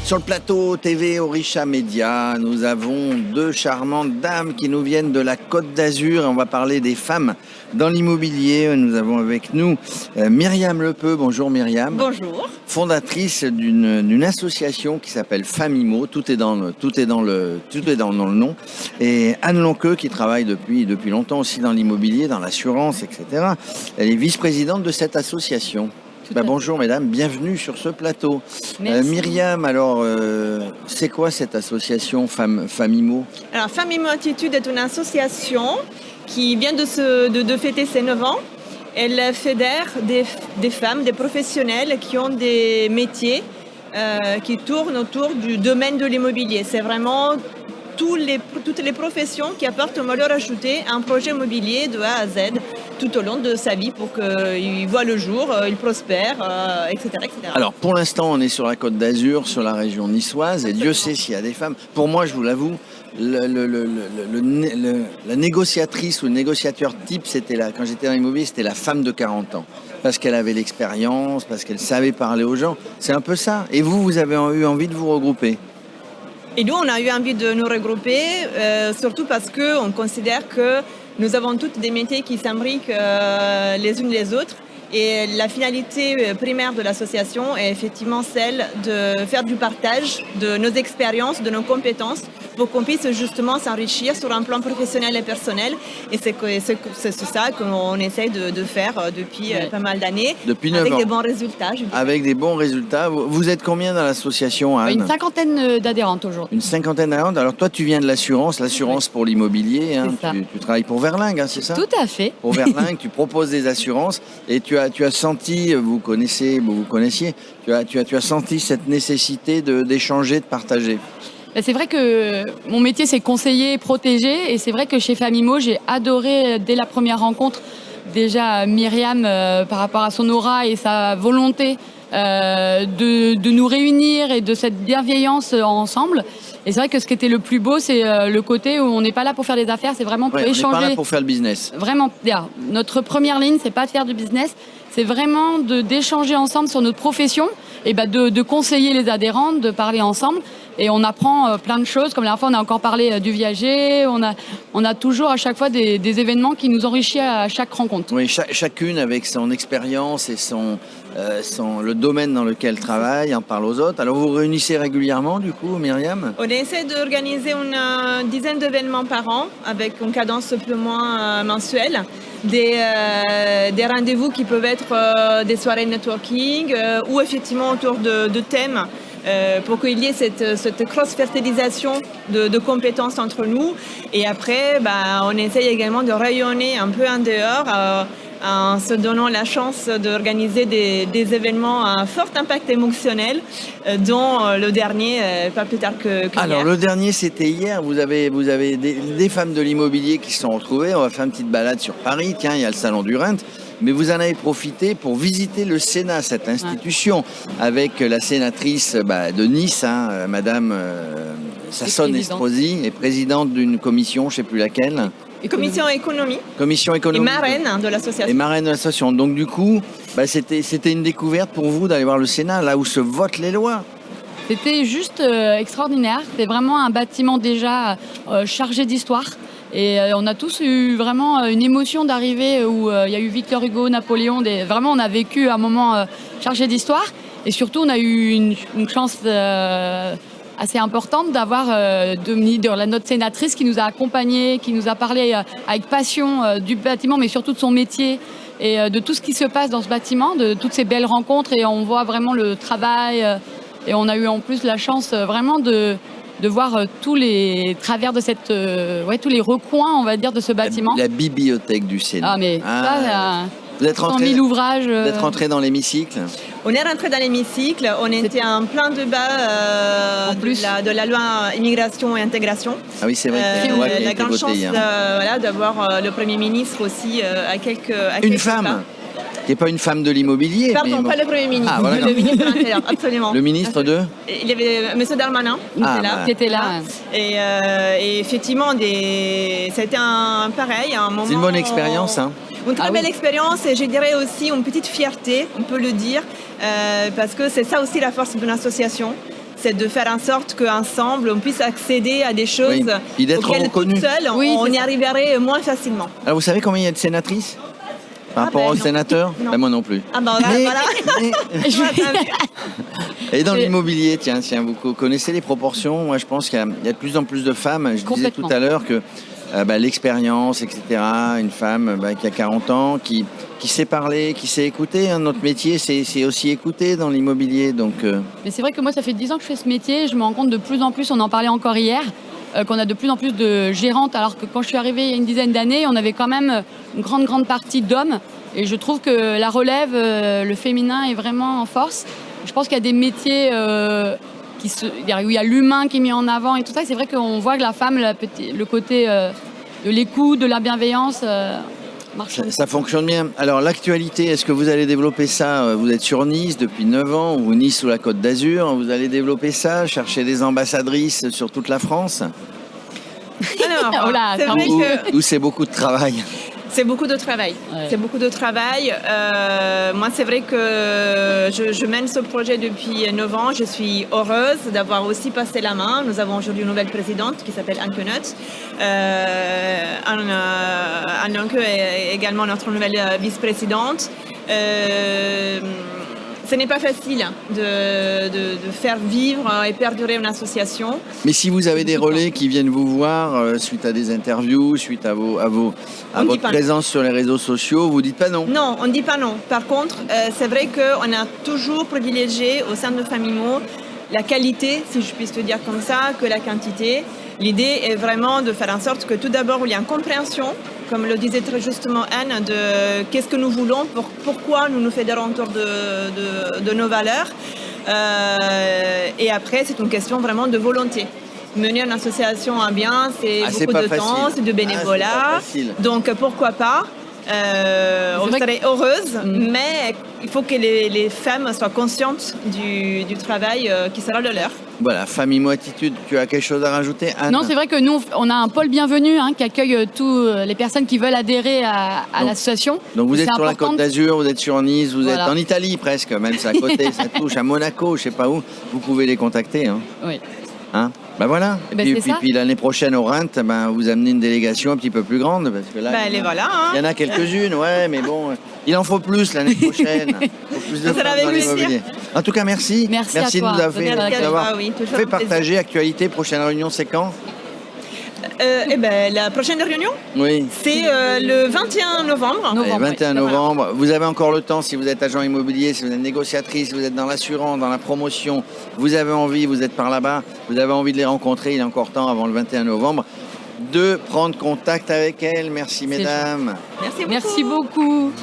Sur le plateau TV Orisha Média, nous avons deux charmantes dames qui nous viennent de la Côte d'Azur. On va parler des femmes dans l'immobilier. Nous avons avec nous Myriam Lepeu. Bonjour Myriam. Bonjour. Fondatrice d'une association qui s'appelle Famimo. Tout est dans le nom. Et Anne Lonqueux qui travaille depuis longtemps aussi dans l'immobilier, dans l'assurance, etc. Elle est vice-présidente de cette association. Bonjour mesdames, bienvenue sur ce plateau. Myriam, alors c'est quoi cette association Famimo? Alors Famimo Attitude est une association qui vient de fêter ses 9 ans. Elle fédère des femmes, des professionnels qui ont des métiers qui tournent autour du domaine de l'immobilier. C'est vraiment toutes les professions qui apportent une valeur ajoutée à un projet immobilier de A à Z tout au long de sa vie pour qu'il voit le jour, il prospère, etc., etc. Alors pour l'instant on est sur la Côte d'Azur, sur la région niçoise, et Dieu sait s'il y a des femmes. Pour moi, je vous l'avoue, la négociatrice ou le négociateur type, quand j'étais dans l'immobilier, c'était la femme de 40 ans. Parce qu'elle avait l'expérience, parce qu'elle savait parler aux gens. C'est un peu ça. Et vous avez eu envie de vous regrouper? Et nous, on a eu envie de nous regrouper, surtout parce qu'on considère que nous avons toutes des métiers qui s'imbriquent les unes les autres. Et la finalité primaire de l'association est effectivement celle de faire du partage de nos expériences, de nos compétences, pour qu'on puisse justement s'enrichir sur un plan professionnel et personnel. Et c'est ça qu'on essaye de faire depuis pas mal d'années. Depuis 9 ans. Avec des bons résultats. Avec des bons résultats. Vous êtes combien dans l'association, Anne? Une cinquantaine d'adhérentes aujourd'hui. Une cinquantaine d'adhérentes. Alors toi, tu viens de l'assurance pour l'immobilier. Hein. Tu travailles pour Verlingue, hein, c'est ça? Tout à fait. Pour Verlingue, tu proposes des assurances et tu as senti, vous connaissiez, tu as senti cette nécessité d'échanger, de partager. C'est vrai que mon métier, c'est conseiller et protéger. Et c'est vrai que chez Famimo, j'ai adoré, dès la première rencontre, déjà Myriam, par rapport à son aura et sa volonté de nous réunir et de cette bienveillance ensemble. Et c'est vrai que ce qui était le plus beau, c'est le côté où on n'est pas là pour faire des affaires, c'est vraiment pour échanger. On n'est pas là pour faire le business. Vraiment, notre première ligne, c'est pas de faire du business, c'est vraiment d'échanger ensemble sur notre profession et de conseiller les adhérents, de parler ensemble. Et on apprend plein de choses. Comme la dernière fois, on a encore parlé du viager. On a toujours à chaque fois des événements qui nous enrichissent à chaque rencontre. Oui, chacune avec son expérience et le domaine dans lequel elle travaille, en parle aux autres. Alors vous réunissez régulièrement du coup, Myriam? On essaie d'organiser une dizaine d'événements par an avec une cadence plus ou moins mensuelle. Des rendez-vous qui peuvent être des soirées networking ou effectivement autour de thèmes pour qu'il y ait cette cross-fertilisation de compétences entre nous. Et après, on essaye également de rayonner un peu en dehors en se donnant la chance d'organiser des événements à fort impact émotionnel, dont le dernier, pas plus tard que hier. Alors le dernier, c'était hier. Vous avez des femmes de l'immobilier qui se sont retrouvées. On va faire une petite balade sur Paris. Tiens, il y a le salon du Rhin. Mais vous en avez profité pour visiter le Sénat, cette institution, avec la sénatrice de Nice, Madame Sassone Estrosi, est présidente d'une commission, je ne sais plus laquelle. Commission économie. Commission économie. Et marraine de l'association. Et marraine de l'association. Donc du coup, c'était une découverte pour vous d'aller voir le Sénat, là où se votent les lois. C'était juste extraordinaire. C'était vraiment un bâtiment déjà chargé d'histoire. Et on a tous eu vraiment une émotion d'arriver où il y a eu Victor Hugo, Napoléon. Vraiment, on a vécu un moment chargé d'histoire. Et surtout, on a eu une chance assez importante d'avoir notre sénatrice qui nous a accompagnés, qui nous a parlé avec passion du bâtiment, mais surtout de son métier et de tout ce qui se passe dans ce bâtiment, de toutes ces belles rencontres. Et on voit vraiment le travail. Et on a eu en plus la chance vraiment de voir tous les travers de tous les recoins, on va dire, de ce bâtiment. La bibliothèque du Sénat. Vous êtes rentré dans l'hémicycle? On est rentré dans l'hémicycle, on était en plein débat de la loi immigration et intégration. Ah oui, c'est vrai que c'est une loi qui a la été grande votée. chance d'avoir le Premier ministre aussi à quelques une femme pas. Qui n'est pas une femme de l'immobilier. Pardon, pas le Premier ministre, le ministre de l'Intérieur, absolument. Le ministre de Il y avait M. Darmanin qui était là. Et effectivement, c'était un moment... C'est une bonne expérience, Une très belle expérience et je dirais aussi une petite fierté, on peut le dire, parce que c'est ça aussi la force d'une association. c'est de faire en sorte qu'ensemble, on puisse accéder à des choses et d'être auxquelles reconnu. toute seule, on y arriverait moins facilement. Alors, vous savez combien il y a de sénatrices par rapport aux sénateurs? Moi non plus. Ah ben voilà. Et dans l'immobilier, tiens, vous connaissez les proportions? Moi, je pense qu'il y a de plus en plus de femmes. Je disais tout à l'heure que l'expérience, etc., une femme qui a 40 ans, qui sait parler, qui sait écouter. Notre métier, c'est aussi écouter dans l'immobilier. Donc, Mais c'est vrai que moi, ça fait 10 ans que je fais ce métier. Je me rends compte de plus en plus, on en parlait encore hier, qu'on a de plus en plus de gérantes, alors que quand je suis arrivée il y a une dizaine d'années, on avait quand même une grande partie d'hommes. Et je trouve que la relève, le féminin est vraiment en force. Je pense qu'il y a des métiers où il y a l'humain qui est mis en avant et tout ça. Et c'est vrai qu'on voit que la femme, le côté de l'écoute, de la bienveillance, marche. Ça fonctionne bien. Alors, l'actualité, est-ce que vous allez développer ça? Vous êtes sur Nice depuis 9 ans, ou Nice sous la Côte d'Azur. Vous allez développer ça, chercher des ambassadrices sur toute la France? Alors, c'est vrai que... Ou c'est beaucoup de travail? C'est beaucoup de travail. Ouais. C'est beaucoup de travail. Moi, c'est vrai que je mène ce projet depuis 9 ans. Je suis heureuse d'avoir aussi passé la main. Nous avons aujourd'hui une nouvelle présidente qui s'appelle Anke Nutt. Anke est également notre nouvelle vice-présidente. Ce n'est pas facile de faire vivre et perdurer une association. Mais si vous avez des relais qui viennent vous voir suite à des interviews, suite à votre présence sur les réseaux sociaux, vous dites pas non? Non, on ne dit pas non. Par contre, c'est vrai qu'on a toujours privilégié au sein de Famimo la qualité, si je puis te dire comme ça, que la quantité. L'idée est vraiment de faire en sorte que tout d'abord, il y a une compréhension, comme le disait très justement Anne, de qu'est-ce que nous voulons, pourquoi nous nous fédérons autour de nos valeurs. Et après, c'est une question vraiment de volonté. Mener une association à bien, c'est beaucoup de temps, c'est du bénévolat. Donc pourquoi pas? On serait heureuse, mais il faut que les femmes soient conscientes du travail qui sera le leur. Voilà, Famimo Attitude, tu as quelque chose à rajouter, Anne? Non, c'est vrai que nous, on a un pôle bienvenu qui accueille toutes les personnes qui veulent adhérer à l'association. Donc vous êtes sur la Côte d'Azur, vous êtes sur Nice, vous êtes en Italie presque, même c'est à côté, ça touche à Monaco, je ne sais pas où. Vous pouvez les contacter. Hein. Oui. Hein? Ben voilà. Et puis l'année prochaine au Rhin, vous amenez une délégation un petit peu plus grande. Parce que là, il y en a quelques-unes, ouais, mais bon, il en faut plus l'année prochaine. Il faut plus de femmes dans l'immobilier. En tout cas, merci. Merci de nous avoir fait partager. Actualité, prochaine réunion, c'est quand? La prochaine réunion, c'est oui. Le 21 novembre. Allez, 21 novembre. Vous avez encore le temps si vous êtes agent immobilier, si vous êtes négociatrice, si vous êtes dans l'assurance, dans la promotion, vous avez envie, vous êtes par là-bas, vous avez envie de les rencontrer, il est encore temps avant le 21 novembre de prendre contact avec elles. Merci mesdames. Merci beaucoup.